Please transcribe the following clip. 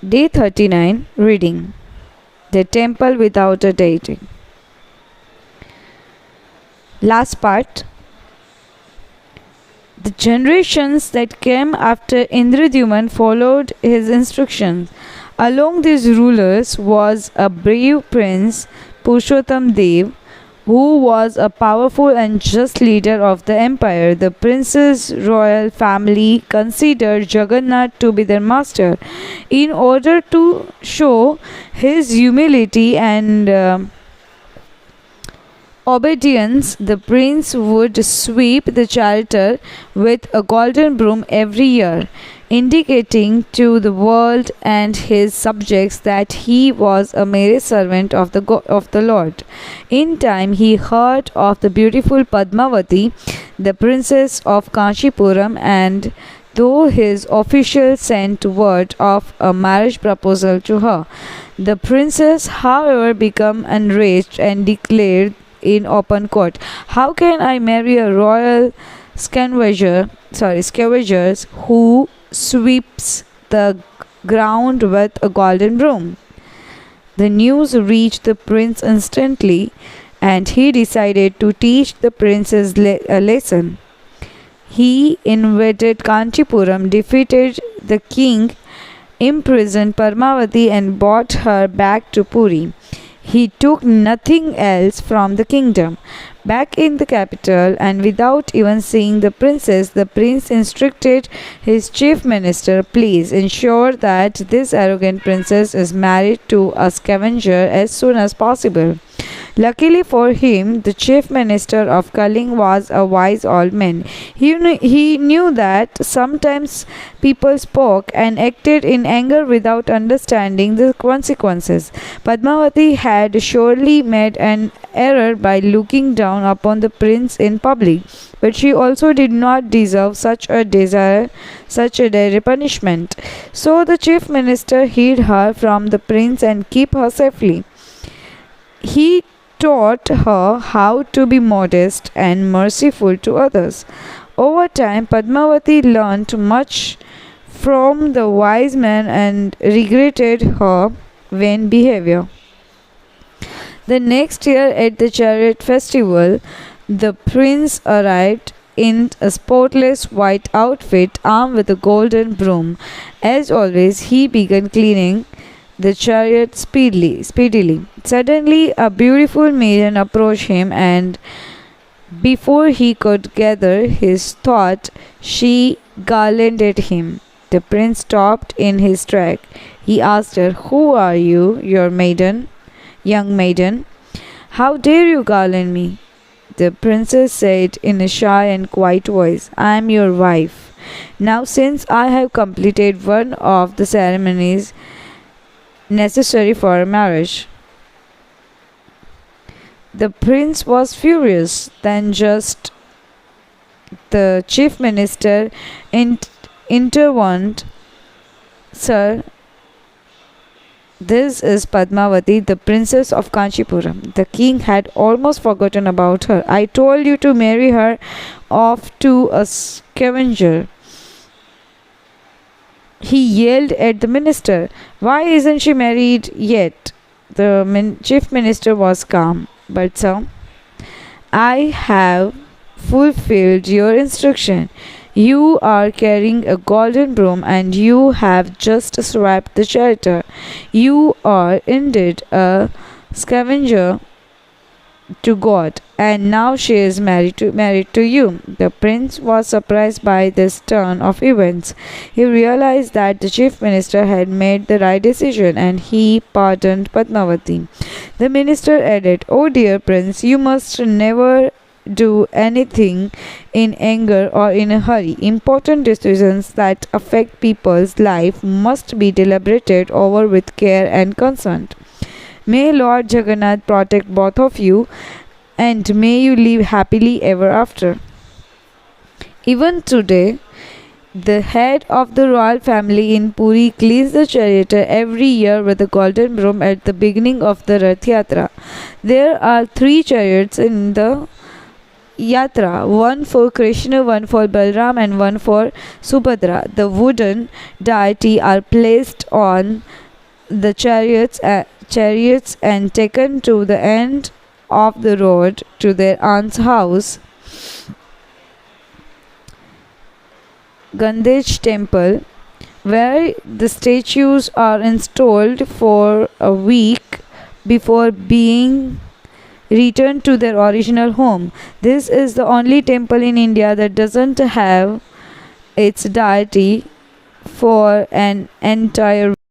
Day 39. Reading. The Temple Without a Deity. Last part. The generations that came after Indradyuman followed his instructions. Among these rulers was a brave prince, Purushottam Dev, who was a powerful and just leader of the empire. The prince's royal family considered Jagannath to be their master. In order to show his humility and obedience, the prince would sweep the chariot with a golden broom every year, indicating to the world and his subjects that he was a mere servant of the Lord. In time, he heard of the beautiful Padmavati, the princess of Kanchipuram, and though his officials sent word of a marriage proposal to her, the princess, however, became enraged and declared in open court, "How can I marry a royal scavengers who sweeps the ground with a golden broom?" The news reached the prince instantly, and he decided to teach the princess a lesson. He invaded Kanchipuram, defeated the king, imprisoned Padmavati, and brought her back to Puri. He took nothing else from the kingdom. Back in the capital, and without even seeing the princess, the prince instructed his chief minister, "Please ensure that this arrogant princess is married to a scavenger as soon as possible." Luckily for him, the chief minister of Kaling was a wise old man. He knew that sometimes people spoke and acted in anger without understanding the consequences. Padmavati had surely made an error by looking down upon the prince in public, but she also did not deserve such a dire punishment. So the chief minister hid her from the prince and kept her safely. He taught her how to be modest and merciful to others. Over time, Padmavati learned much from the wise man and regretted her vain behavior. The next year at the chariot festival, the prince arrived in a spotless white outfit armed with a golden broom. As always, he began cleaning the chariot speedily. Suddenly, a beautiful maiden approached him, and before he could gather his thought, she garlanded him. The prince stopped in his track. He asked her, "Who are you, young maiden? How dare you garland me?" The princess said in a shy and quiet voice, "I am your wife. Now, since I have completed one of the ceremonies necessary for marriage." The prince was furious. Then just the chief minister intervened. "Sir, this is Padmavati, the princess of Kanchipuram. The king had almost forgotten about her. I told you to marry her off to a scavenger." He yelled at the minister. "Why isn't she married yet?" The chief minister was calm. "But sir, I have fulfilled your instruction. You are carrying a golden broom and you have just swept the chariot. You are indeed a scavenger to God, and now she is married to you." The prince was surprised by this turn of events. He realized that the chief minister had made the right decision, and he pardoned Padmavati. The minister added, "Oh dear prince, you must never do anything in anger or in a hurry. Important decisions that affect people's life must be deliberated over with care and concern. May Lord Jagannath protect both of you, and may you live happily ever after." Even today, the head of the royal family in Puri cleans the chariot every year with a golden broom at the beginning of the Rath Yatra. There are 3 chariots in the Yatra, one for Krishna, one for Balram, and one for Subhadra. The wooden deity are placed on the chariots and taken to the end of the road to their aunt's house, Gandhej temple, where the statues are installed for a week before being returned to their original home. This is the only temple in India that doesn't have its deity for an entire